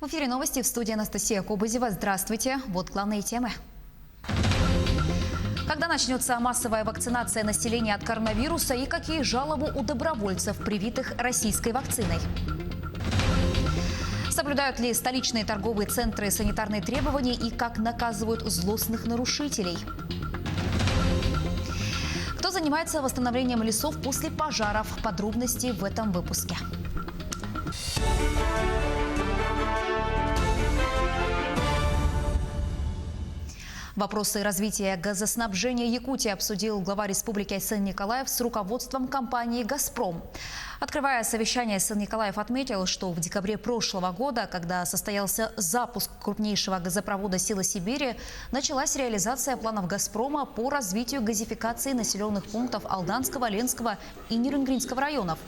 В эфире новости, в студии Анастасия Кобызева. Здравствуйте. Вот главные темы. Когда начнется массовая вакцинация населения от коронавируса и какие жалобы у добровольцев, привитых российской вакциной? Соблюдают ли столичные торговые центры санитарные требования и как наказывают злостных нарушителей? Кто занимается восстановлением лесов после пожаров? Подробности в этом выпуске. Вопросы развития газоснабжения Якутии обсудил глава республики Айсен Николаев с руководством компании «Газпром». Открывая совещание, Айсен Николаев отметил, что в декабре прошлого года, когда состоялся запуск крупнейшего газопровода «Сила Сибири», началась реализация планов «Газпрома» по развитию газификации населенных пунктов Алданского, Ленского и Нерюнгринского районов.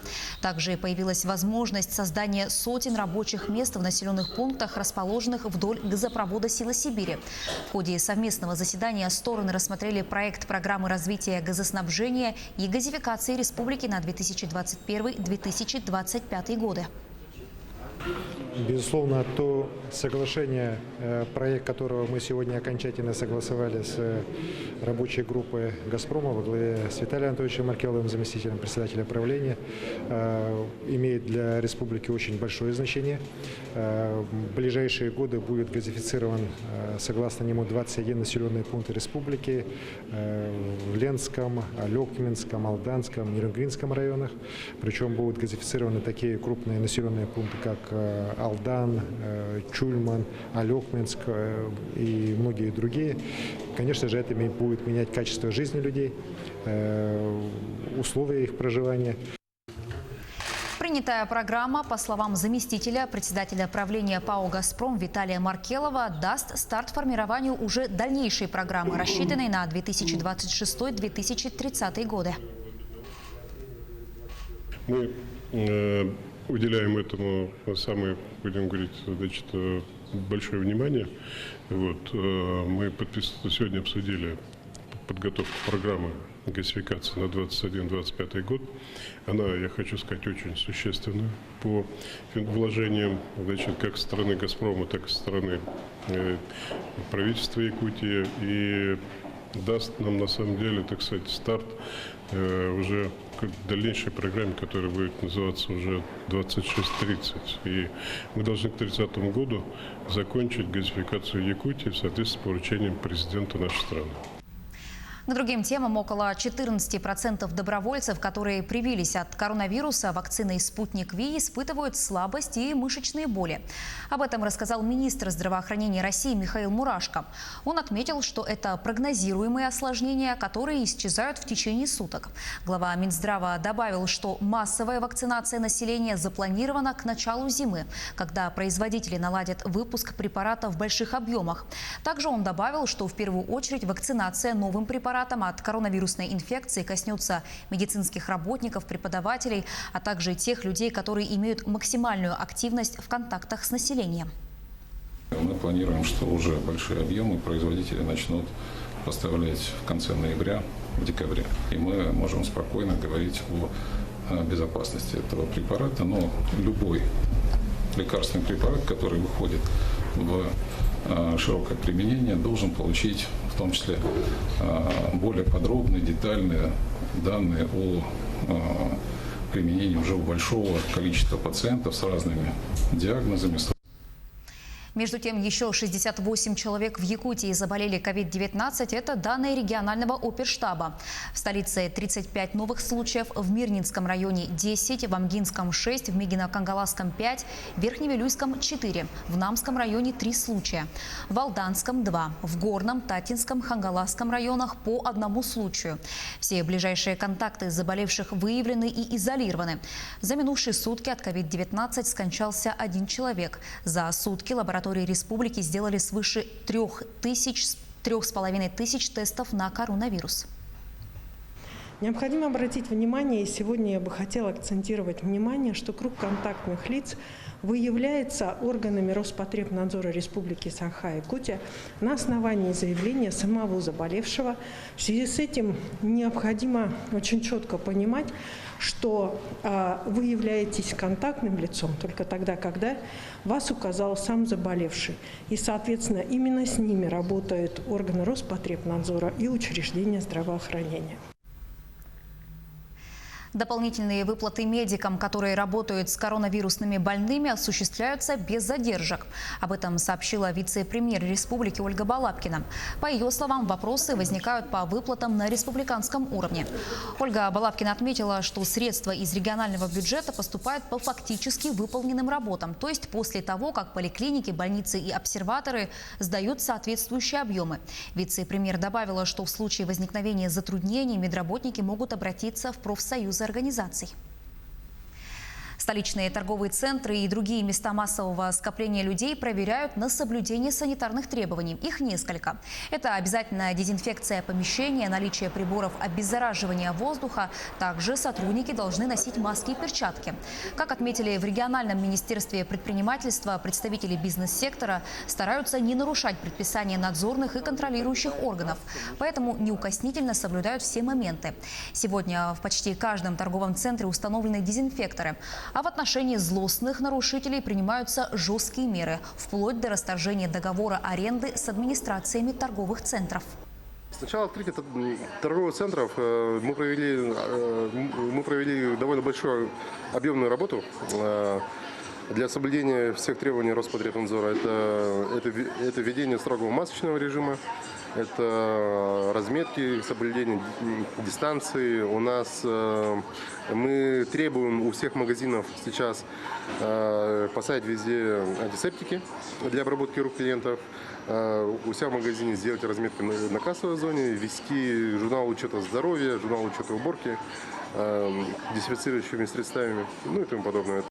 Также появилась возможность создания сотен рабочих мест в населенных пунктах, расположенных вдоль газопровода «Сила Сибири». В ходе совместного заседания стороны рассмотрели проект программы развития газоснабжения и газификации республики на 2021-2025 годы. Безусловно, то соглашение, проект которого мы сегодня окончательно согласовали с рабочей группой «Газпрома» во главе с Виталием Анатольевичем Маркеловым, заместителем председателя правления, имеет для республики очень большое значение. В ближайшие годы будет газифицирован, согласно нему, 21 населенные пункты республики в Ленском, Алекминском, Алданском, Нерюнгринском районах. Причем будут газифицированы такие крупные населенные пункты, как Алдан, Чульман, Алекминск и многие другие. Конечно же, это будет менять качество жизни людей, условия их проживания. Принятая программа, по словам заместителя председателя правления ПАО «Газпром» Виталия Маркелова, даст старт формированию уже дальнейшей программы, рассчитанной на 2026-2030 годы. Мы уделяем этому самое, будем говорить, значит, большое внимание. Вот, мы сегодня обсудили подготовку программы газификации на 2021-2025 год. Она, я хочу сказать, очень существенна по вложениям, значит, как со стороны «Газпрома», так и со стороны правительства Якутии, и даст нам на самом деле, так сказать, старт уже к дальнейшей программе, которая будет называться уже 2630. И мы должны к 30 году закончить газификацию Якутии в соответствии с поручением президента нашей страны. К другим темам, около 14% добровольцев, которые привились от коронавируса вакциной «Спутник Ви», испытывают слабость и мышечные боли. Об этом рассказал министр здравоохранения России Михаил Мурашко. Он отметил, что это прогнозируемые осложнения, которые исчезают в течение суток. Глава Минздрава добавил, что массовая вакцинация населения запланирована к началу зимы, когда производители наладят выпуск препарата в больших объемах. Также он добавил, что в первую очередь вакцинация новым препаратом от коронавирусной инфекции коснется медицинских работников, преподавателей, а также тех людей, которые имеют максимальную активность в контактах с населением. Мы планируем, что уже большие объемы производители начнут поставлять в конце ноября, в декабре. И мы можем спокойно говорить о безопасности этого препарата. Но любой лекарственный препарат, который выходит в широкое применение, должен получить в том числе более подробные, детальные данные о применении уже у большого количества пациентов с разными диагнозами. Между тем, еще 68 человек в Якутии заболели COVID-19. Это данные регионального оперштаба. В столице 35 новых случаев, в Мирнинском районе 10, в Амгинском 6, в Мигино-Кангаласском 5, в Верхневилюйском 4, в Намском районе 3 случая, в Алданском 2, в Горном, Татинском, Хангаласском районах по 1 случаю. Все ближайшие контакты заболевших выявлены и изолированы. За минувшие сутки от COVID-19 скончался 1 человек. За сутки лаборатории республики сделали свыше 3500 тестов на коронавирус. Необходимо обратить внимание, и сегодня я бы хотела акцентировать внимание, что круг контактных лиц выявляется органами Роспотребнадзора Республики Саха-Якутия на основании заявления самого заболевшего. В связи с этим необходимо очень четко понимать, что вы являетесь контактным лицом только тогда, когда вас указал сам заболевший. И, соответственно, именно с ними работают органы Роспотребнадзора и учреждения здравоохранения. Дополнительные выплаты медикам, которые работают с коронавирусными больными, осуществляются без задержек. Об этом сообщила вице-премьер республики Ольга Балабкина. По ее словам, вопросы возникают по выплатам на республиканском уровне. Ольга Балабкина отметила, что средства из регионального бюджета поступают по фактически выполненным работам, то есть после того, как поликлиники, больницы и обсерваторы сдают соответствующие объемы. Вице-премьер добавила, что в случае возникновения затруднений медработники могут обратиться в профсоюзы организаций. Столичные торговые центры и другие места массового скопления людей проверяют на соблюдение санитарных требований. Их несколько. Это обязательная дезинфекция помещения, наличие приборов обеззараживания воздуха. Также сотрудники должны носить маски и перчатки. Как отметили в региональном министерстве предпринимательства, представители бизнес-сектора стараются не нарушать предписания надзорных и контролирующих органов. Поэтому неукоснительно соблюдают все моменты. Сегодня в почти каждом торговом центре установлены дезинфекторы. А в отношении злостных нарушителей принимаются жесткие меры, вплоть до расторжения договора аренды с администрациями торговых центров. С начала открытия торговых центров мы провели довольно большую объемную работу для соблюдения всех требований Роспотребнадзора. Это введение строгого масочного режима, это разметки, соблюдение дистанции. У нас мы требуем у всех магазинов сейчас поставить везде антисептики для обработки рук клиентов. У себя в магазине сделать разметку на кассовой зоне, ввести журнал учета здоровья, журнал учета уборки, дезинфицирующими средствами, ну и тому подобное.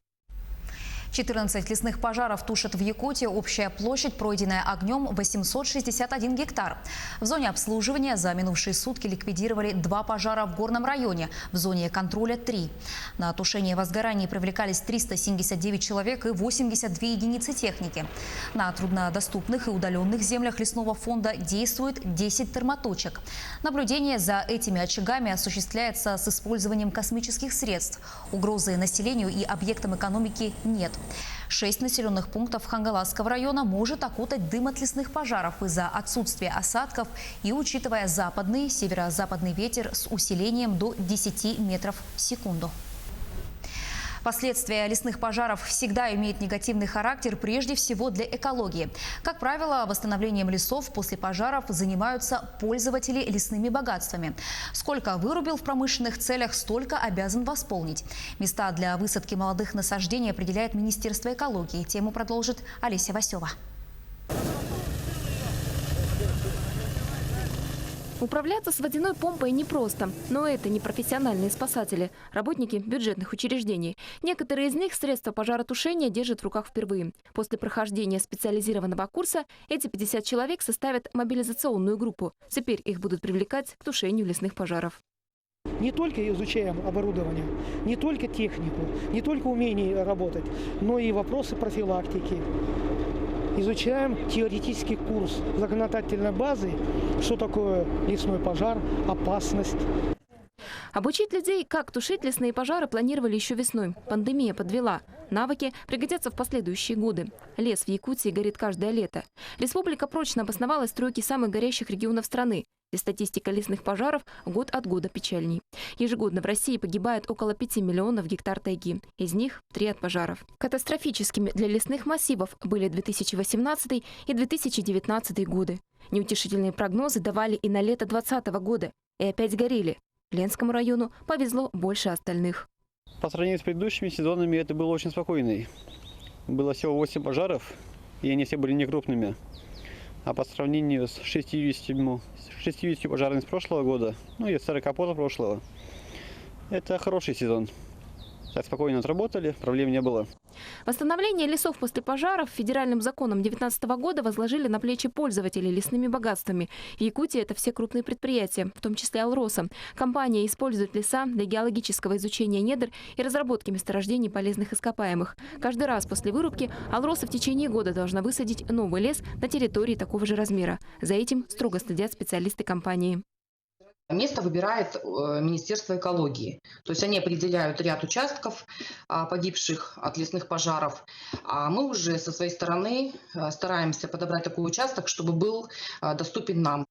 14 лесных пожаров тушат в Якутии. Общая площадь, пройденная огнем, 861 гектар. В зоне обслуживания за минувшие сутки ликвидировали 2 пожара в горном районе, в зоне контроля 3. На тушение возгораний привлекались 379 человек и 82 единицы техники. На труднодоступных и удаленных землях лесного фонда действует 10 термоточек. Наблюдение за этими очагами осуществляется с использованием космических средств. Угрозы населению и объектам экономики нет. 6 населенных пунктов Хангаласского района может окутать дым от лесных пожаров из-за отсутствия осадков и учитывая западный, северо-западный ветер с усилением до 10 метров в секунду. Последствия лесных пожаров всегда имеют негативный характер, прежде всего для экологии. Как правило, восстановлением лесов после пожаров занимаются пользователи лесными богатствами. Сколько вырубил в промышленных целях, столько обязан восполнить. Места для высадки молодых насаждений определяет Министерство экологии. Тему продолжит Олеся Васева. Управляться с водяной помпой непросто, но это не профессиональные спасатели, работники бюджетных учреждений. Некоторые из них средства пожаротушения держат в руках впервые. После прохождения специализированного курса эти 50 человек составят мобилизационную группу. Теперь их будут привлекать к тушению лесных пожаров. Не только изучаем оборудование, не только технику, не только умение работать, но и вопросы профилактики. Изучаем теоретический курс законодательной базы, что такое лесной пожар, опасность. Обучить людей, как тушить лесные пожары, планировали еще весной. Пандемия подвела. Навыки пригодятся в последующие годы. Лес в Якутии горит каждое лето. Республика прочно обосновалась в тройке самых горящих регионов страны, где статистика лесных пожаров год от года печальней. Ежегодно в России погибает около 5 миллионов гектар тайги. Из них 3 от пожаров. Катастрофическими для лесных массивов были 2018 и 2019 годы. Неутешительные прогнозы давали и на лето 2020 года. И опять горели. Ленскому району повезло больше остальных. По сравнению с предыдущими сезонами это было очень спокойно. Было всего 8 пожаров, и они все были некрупными. А по сравнению с 60 пожарами с прошлого года, ну и 40 прошлого, это хороший сезон. Так спокойно отработали, проблем не было. Восстановление лесов после пожаров федеральным законом 2019 года возложили на плечи пользователей лесными богатствами. В Якутии это все крупные предприятия, в том числе «Алроса». Компания использует леса для геологического изучения недр и разработки месторождений полезных ископаемых. Каждый раз после вырубки «Алроса» в течение года должна высадить новый лес на территории такого же размера. За этим строго следят специалисты компании. Место выбирает Министерство экологии. То есть они определяют ряд участков, погибших от лесных пожаров. А мы уже со своей стороны стараемся подобрать такой участок, чтобы был доступен нам.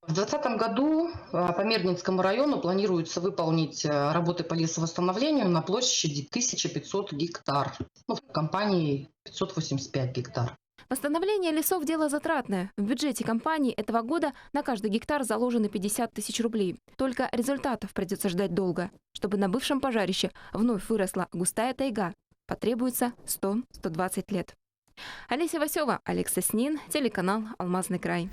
В 2020 году по Мердинскому району планируется выполнить работы по лесовосстановлению на площади 1500 гектар. В компании 585 гектар. Восстановление лесов – дело затратное. В бюджете компании этого года на каждый гектар заложены 50 тысяч рублей. Только результатов придется ждать долго. Чтобы на бывшем пожарище вновь выросла густая тайга, потребуется 100-120 лет. Олеся Васева, Олег Соснин, телеканал «Алмазный край».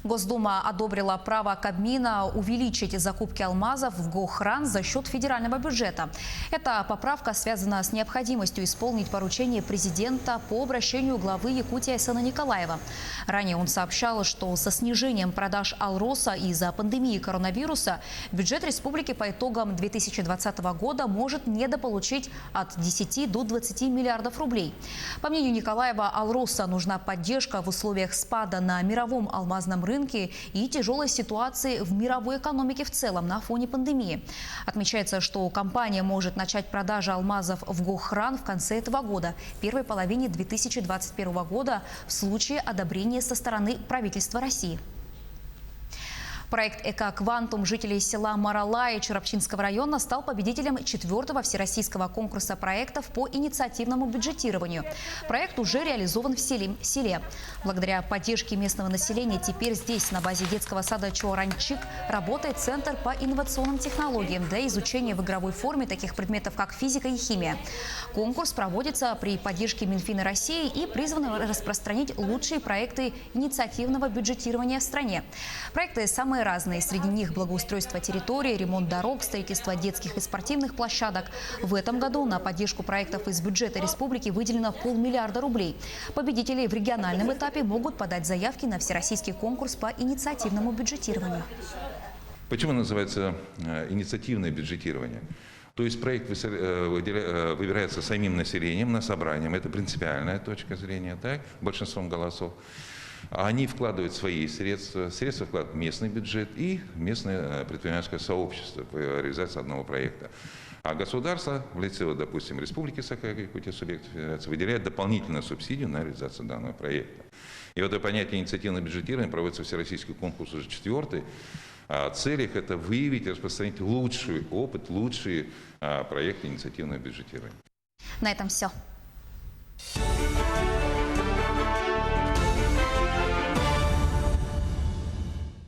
Госдума одобрила право Кабмина увеличить закупки алмазов в Гохран за счет федерального бюджета. Эта поправка связана с необходимостью исполнить поручение президента по обращению главы Якутии Айсена Николаева. Ранее он сообщал, что со снижением продаж «Алроса» из-за пандемии коронавируса бюджет республики по итогам 2020 года может недополучить от 10 до 20 миллиардов рублей. По мнению Николаева, «Алроса» нужна поддержка в условиях спада на мировом алмазном рынке и тяжелой ситуации в мировой экономике в целом на фоне пандемии. Отмечается, что компания может начать продажи алмазов в Гохран в конце этого года, первой половине 2021 года в случае одобрения со стороны правительства России. Проект «Эко-Квантум» жителей села Маралай Чарапчинского района стал победителем 4-го всероссийского конкурса проектов по инициативному бюджетированию. Проект уже реализован в селе. Благодаря поддержке местного населения теперь здесь, на базе детского сада Чоранчик, работает Центр по инновационным технологиям для изучения в игровой форме таких предметов, как физика и химия. Конкурс проводится при поддержке Минфина России и призван распространить лучшие проекты инициативного бюджетирования в стране. Проекты самые разные. Среди них благоустройство территории, ремонт дорог, строительство детских и спортивных площадок. В этом году на поддержку проектов из бюджета республики выделено 500 миллиона рублей. Победители в региональном этапе могут подать заявки на всероссийский конкурс по инициативному бюджетированию. Почему называется инициативное бюджетирование? То есть проект выбирается самим населением на собранием. Это принципиальная точка зрения, так, большинством голосов. Они вкладывают свои средства вкладывают местный бюджет и местное предпринимательское сообщество по реализации одного проекта. А государство в лице, допустим, Республики Саха-Якутия, субъекта федерации, выделяет дополнительную субсидию на реализацию данного проекта. И вот это понятие инициативного бюджетирования проводится всероссийский конкурс уже 4-й. Цель их – это выявить и распространить лучший опыт, лучшие проекты инициативного бюджетирования. На этом все.